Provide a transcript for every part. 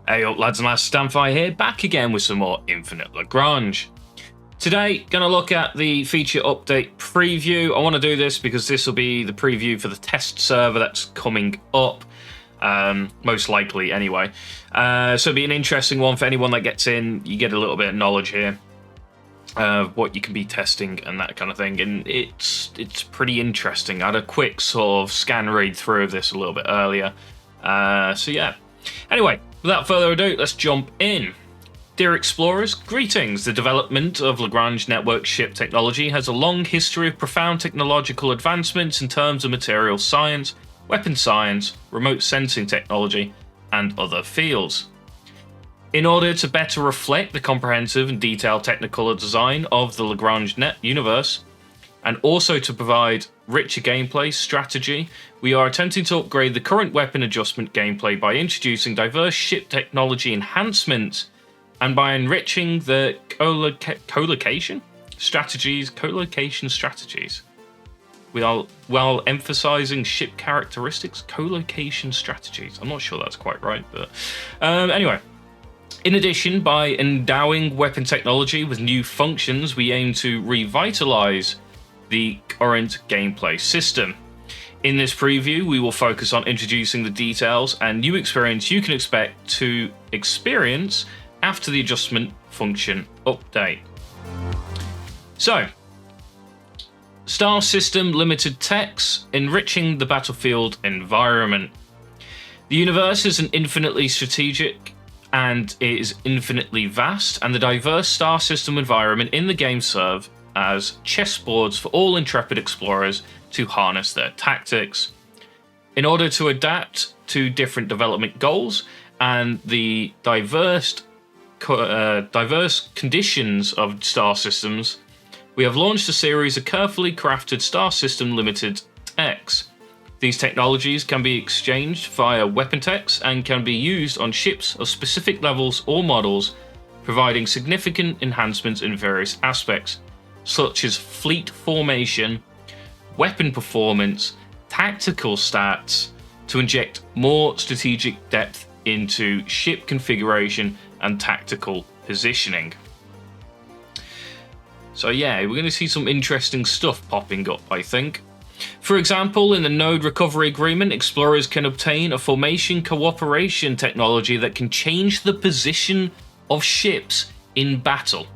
Hey up lads and lasses, Damphyre here, back again with some more Infinite Lagrange. Today, going to look at the feature update preview. I want to do this because this will be the preview for the test server that's coming up, most likely anyway. So it'll be an interesting one for anyone that gets in. You get a little bit of knowledge here of what you can be testing and that kind of thing, and it's pretty interesting. I had a quick sort of scan read through of this a little bit earlier. So yeah. Anyway, without further ado, let's jump in. Dear explorers, greetings. The development of Lagrange network ship technology has a long history of profound technological advancements in terms of material science, weapon science, remote sensing technology, and other fields. In order to better reflect the comprehensive and detailed technical design of the Lagrange net universe, and also to provide richer gameplay strategy, we are attempting to upgrade the current weapon adjustment gameplay by introducing diverse ship technology enhancements and by enriching the co-location strategies while emphasizing ship characteristics. Co-location strategies. I'm not sure that's quite right, but anyway. In addition, by endowing weapon technology with new functions, we aim to revitalize the current gameplay system. In this preview, we will focus on introducing the details and new experience you can expect to experience after the adjustment function update. So, Star System Limited Techs, enriching the battlefield environment. The universe is an infinitely strategic and it is infinitely vast, and the diverse star system environment in the game serve as chessboards for all intrepid explorers to harness their tactics. In order to adapt to different development goals and the diverse conditions of star systems, we have launched a series of carefully crafted Star System Limited techs. These technologies can be exchanged via weapon techs and can be used on ships of specific levels or models, providing significant enhancements in various aspects, such as fleet formation, weapon performance, tactical stats, to inject more strategic depth into ship configuration and tactical positioning. So yeah, we're going to see some interesting stuff popping up, I think. For example, in the Node Recovery Agreement, explorers can obtain a formation cooperation technology that can change the position of ships in battle.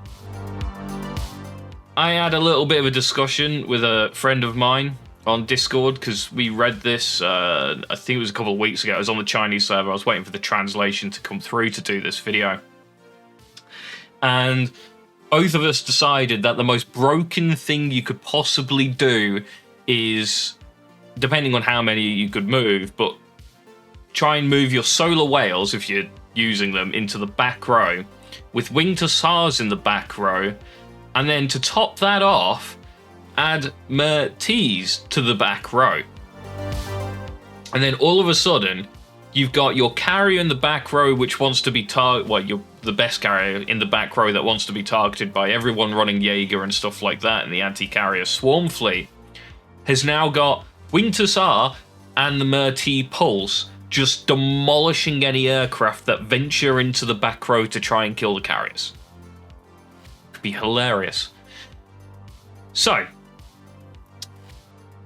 I had a little bit of a discussion with a friend of mine on Discord because we read this, I think it was a couple of weeks ago. I was on the Chinese server. I was waiting for the translation to come through to do this video. And both of us decided that the most broken thing you could possibly do is, depending on how many you could move, but try and move your solar whales, if you're using them, into the back row, with winged hussars in the back row, and then to top that off, add Mertees to the back row. And then all of a sudden, you've got your carrier in the back row, which wants to be you're the best carrier in the back row that wants to be targeted by everyone running Jaeger and stuff like that, and the anti-carrier swarm fleet has now got Winged Hussar and the Mertee Pulse just demolishing any aircraft that venture into the back row to try and kill the carriers. Could be hilarious. So,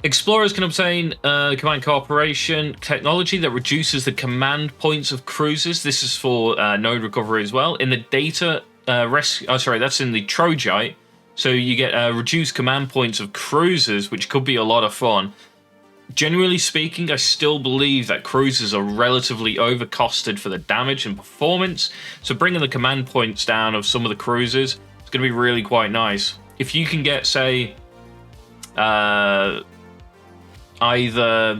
explorers can obtain command cooperation technology that reduces the command points of cruisers. This is for node recovery as well. In the data that's in the Trojite. So you get reduced command points of cruisers, which could be a lot of fun. Generally speaking, I still believe that cruisers are relatively overcosted for the damage and performance. So bringing the command points down of some of the cruisers is going to be really quite nice. If you can get, say, either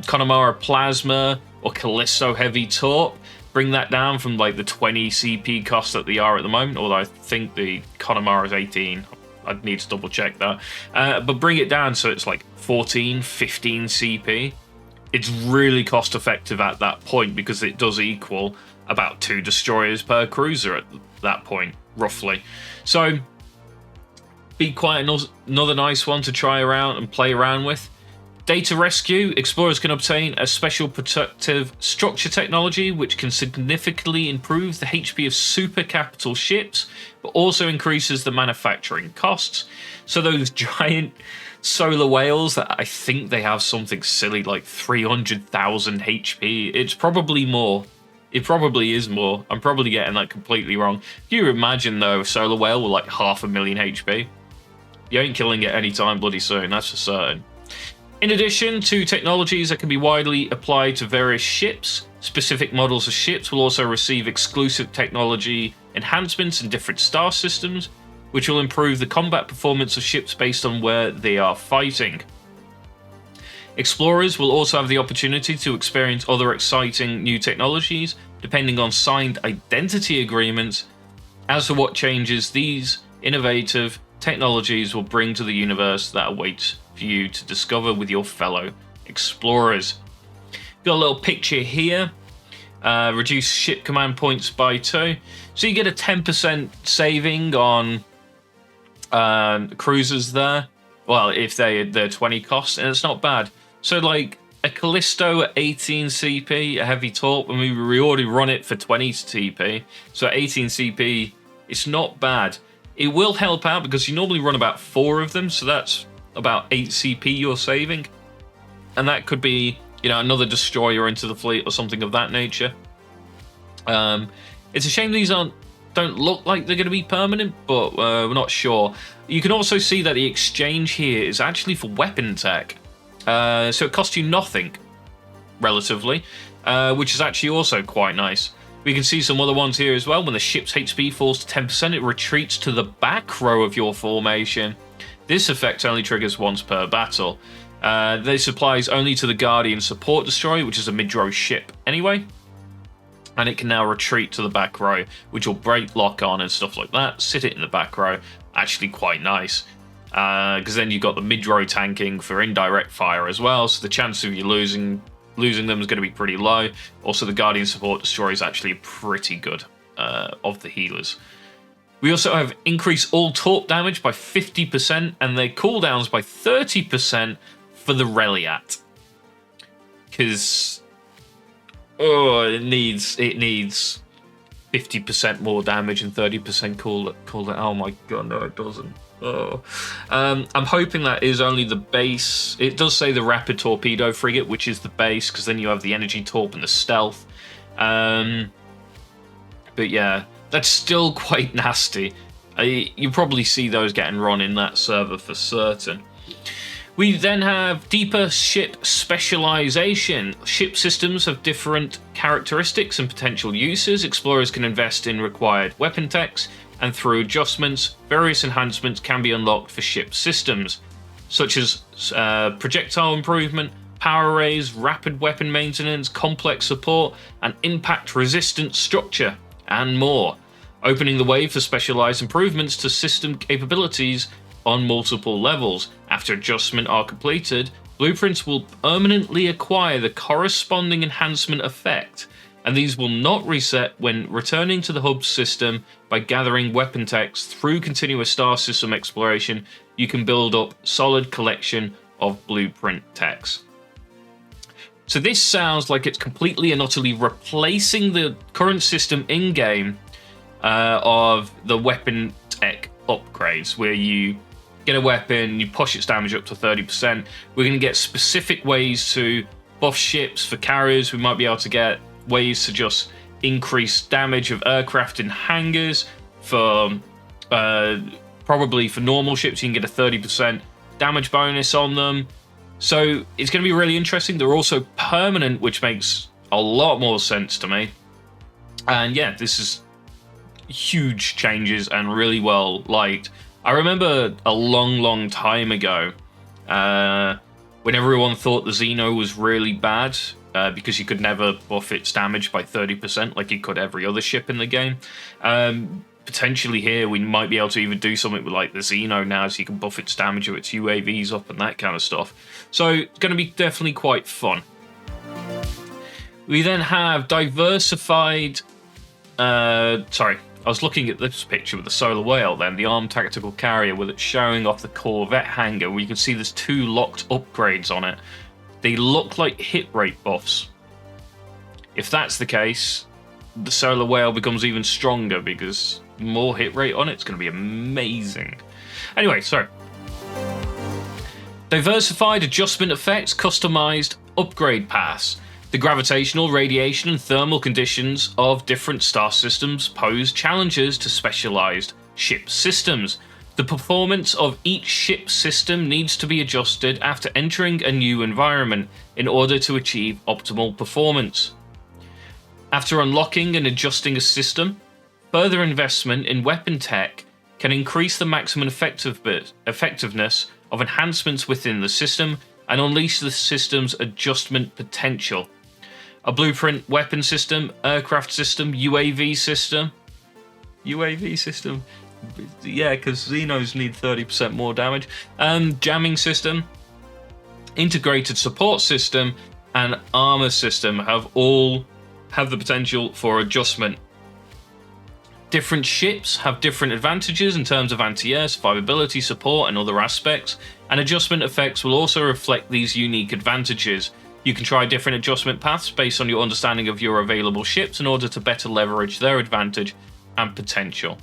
Connemara Plasma or Callisto Heavy Torp, bring that down from like the 20 CP cost that they are at the moment, although I think the Connemara is 18. I'd need to double check that. But bring it down so it's like 14, 15 CP. It's really cost effective at that point because it does equal about 2 destroyers per cruiser at that point, roughly. So, be quite another nice one to try around and play around with. Data rescue. Explorers can obtain a special protective structure technology which can significantly improve the HP of super capital ships, but also increases the manufacturing costs. So those giant solar whales that I think they have something silly like 300,000 HP. It's probably more. It probably is more. I'm probably getting that completely wrong. Can you imagine though a solar whale with like 500,000 HP? You ain't killing it anytime bloody soon, that's for certain. In addition to technologies that can be widely applied to various ships, specific models of ships will also receive exclusive technology enhancements in different star systems, which will improve the combat performance of ships based on where they are fighting. Explorers will also have the opportunity to experience other exciting new technologies, depending on signed identity agreements, as to what changes these innovative technologies will bring to the universe that awaits for you to discover with your fellow explorers. Got a little picture here. Reduce ship command points by 2. So you get a 10% saving on cruisers there. Well, if they're 20 cost, and it's not bad. So like a Callisto at 18 CP, a heavy torp, and we already run it for 20 CP. So at 18 CP, it's not bad. It will help out because you normally run about 4 of them, so that's about 8 CP you're saving. And that could be, you know, another destroyer into the fleet or something of that nature. It's a shame these don't look like they're going to be permanent, but we're not sure. You can also see that the exchange here is actually for weapon tech. So it costs you nothing, relatively, which is actually also quite nice. We can see some other ones here as well. When the ship's HP falls to 10%, it retreats to the back row of your formation. This effect only triggers once per battle. This applies only to the Guardian Support Destroyer, which is a mid-row ship anyway. And it can now retreat to the back row, which will break lock on and stuff like that. Sit it in the back row. Actually quite nice. Because then you've got the mid-row tanking for indirect fire as well. So the chance of you losing them is going to be pretty low. Also, the Guardian Support Destroyer is actually pretty good of the healers. We also have increased all torp damage by 50% and their cooldowns by 30% for the Reliat. Because it needs 50% more damage and 30% cooldown. Oh my god, no, it doesn't. I'm hoping that is only the base. It does say the Rapid Torpedo Frigate, which is the base, because then you have the Energy Torp and the Stealth. But yeah, that's still quite nasty. You probably see those getting run in that server for certain. We then have deeper ship specialization. Ship systems have different characteristics and potential uses. Explorers can invest in required weapon techs, and through adjustments, various enhancements can be unlocked for ship systems, such as projectile improvement, power arrays, rapid weapon maintenance, complex support, and impact-resistant structure, and more, opening the way for specialized improvements to system capabilities on multiple levels. After adjustment are completed, blueprints will permanently acquire the corresponding enhancement effect, and these will not reset when returning to the hub system. By gathering weapon techs through continuous star system exploration, you can build up solid collection of blueprint techs. So this sounds like it's completely and utterly replacing the current system in-game of the weapon tech upgrades, where you get a weapon, you push its damage up to 30%. We're going to get specific ways to buff ships for carriers. We might be able to get ways to just increase damage of aircraft in hangars. For probably for normal ships, you can get a 30% damage bonus on them. So it's going to be really interesting. They're also permanent, which makes a lot more sense to me. And yeah, this is huge changes and really well liked. I remember a long time ago when everyone thought the Xeno was really bad because you could never buff its damage by 30% like you could every other ship in the game. Potentially here we might be able to even do something with like the Xeno now, so you can buff its damage of its UAVs up and that kind of stuff. So it's going to be definitely quite fun. We then have diversified... sorry, I was looking at this picture with the Solar Whale, then the armed tactical carrier, with it showing off the Corvette hangar, where you can see there's 2 locked upgrades on it. They look like hit rate buffs. If that's the case, the Solar Whale becomes even stronger because more hit rate on it's going to be amazing. Anyway, so diversified adjustment effects, customized upgrade paths. The gravitational, radiation, and thermal conditions of different star systems pose challenges to specialized ship systems. The performance of each ship system needs to be adjusted after entering a new environment in order to achieve optimal performance. After unlocking and adjusting a system, further investment in weapon tech can increase the maximum effectiveness of enhancements within the system and unleash the system's adjustment potential. A blueprint weapon system, aircraft system, UAV system. Yeah, because Xenos need 30% more damage. Jamming system, integrated support system, and armor system all have the potential for adjustment. Different ships have different advantages in terms of anti-air, survivability, support, and other aspects, and adjustment effects will also reflect these unique advantages. You can try different adjustment paths based on your understanding of your available ships in order to better leverage their advantage and potential.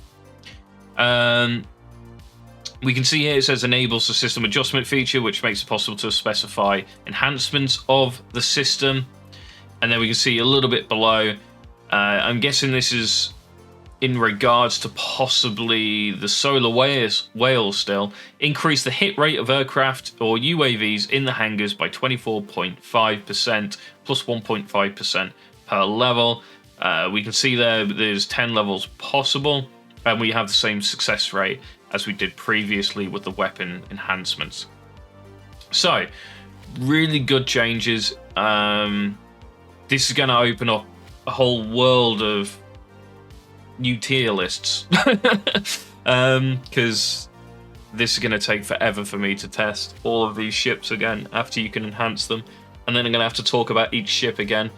We can see here it says enables the system adjustment feature, which makes it possible to specify enhancements of the system. And then we can see a little bit below, I'm guessing this is in regards to possibly the Solar Whale still, increase the hit rate of aircraft or UAVs in the hangars by 24.5%, plus 1.5% per level. We can see there's 10 levels possible, and we have the same success rate as we did previously with the weapon enhancements. So, really good changes. This is going to open up a whole world of new tier lists, because this is going to take forever for me to test all of these ships again after you can enhance them, and then I'm going to have to talk about each ship again.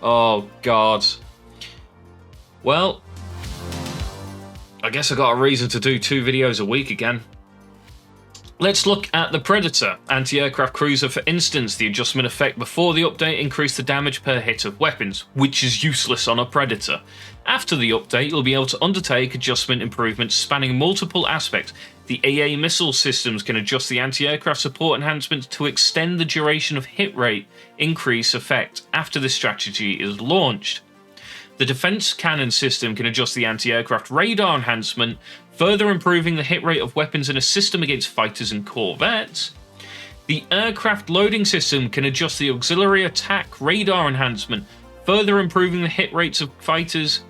Oh god. Well, I guess I got a reason to do 2 videos a week again. Let's look at the Predator anti-aircraft cruiser. For instance, the adjustment effect before the update increased the damage per hit of weapons, which is useless on a Predator. After the update, you'll be able to undertake adjustment improvements spanning multiple aspects. The AA missile systems can adjust the anti-aircraft support enhancements to extend the duration of hit rate increase effect after this strategy is launched. The defense cannon system can adjust the anti-aircraft radar enhancement, further improving the hit rate of weapons in a system against fighters and corvettes. The aircraft loading system can adjust the auxiliary attack radar enhancement, further improving the hit rates of fighters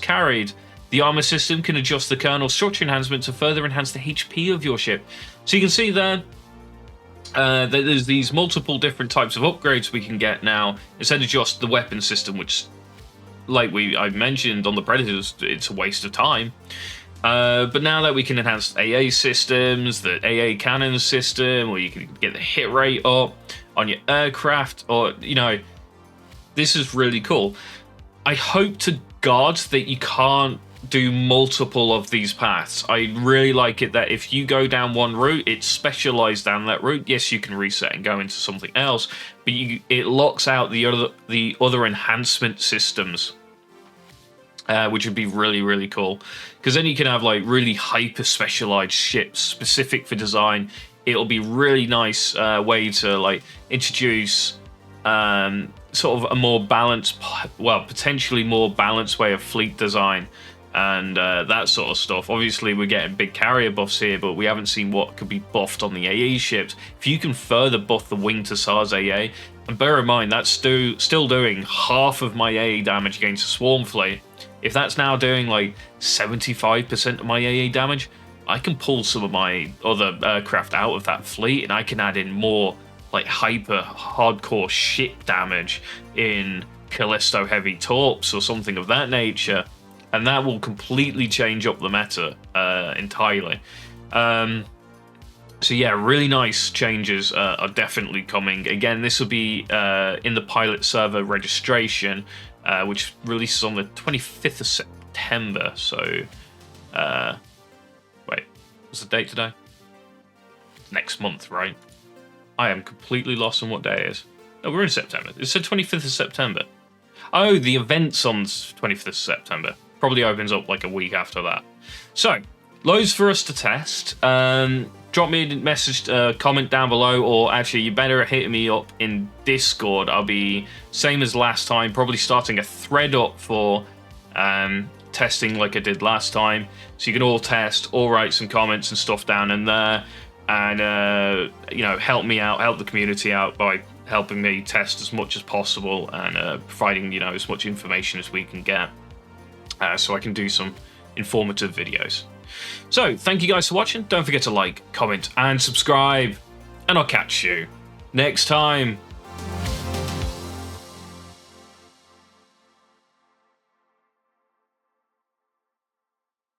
carried. The armor system can adjust the kernel structure enhancement to further enhance the HP of your ship. So you can see there, there's these multiple different types of upgrades we can get now, instead of just the weapon system, which, like I mentioned on the Predators, it's a waste of time. But now that we can enhance AA systems, the AA cannon system, or you can get the hit rate up on your aircraft, or, you know, this is really cool. I hope to God that you can't do multiple of these paths. I really like it that if you go down one route, it's specialized down that route. Yes, you can reset and go into something else, but it locks out the other enhancement systems. Which would be really, really cool. Because then you can have like really hyper-specialized ships specific for design. It'll be really nice way to like introduce sort of a more balanced, well, potentially more balanced way of fleet design and that sort of stuff. Obviously, we're getting big carrier buffs here, but we haven't seen what could be buffed on the AA ships. If you can further buff the Wing to SARS AA, and bear in mind, that's still doing half of my AA damage against a swarm fleet. If that's now doing like 75% of my AA damage, I can pull some of my other aircraft out of that fleet, and I can add in more like hyper hardcore ship damage in Callisto heavy torps or something of that nature, and that will completely change up the meta entirely. So yeah, really nice changes are definitely coming. Again, this will be in the pilot server registration, which releases on the 25th September. So, wait, what's the date today? Next month, right? I am completely lost on what day it is. No, we're in September. It's the 25th of September. Oh, the event's on 25th of September. Probably opens up like a week after that. So, loads for us to test. Drop me a message, comment down below, or actually you better hit me up in Discord. I'll be, same as last time, probably starting a thread up for testing like I did last time. So you can all test, all write some comments and stuff down in there. And, you know, help me out, help the community out by helping me test as much as possible and providing, you know, as much information as we can get so I can do some informative videos. So, thank you guys for watching. Don't forget to like, comment, and subscribe. And I'll catch you next time.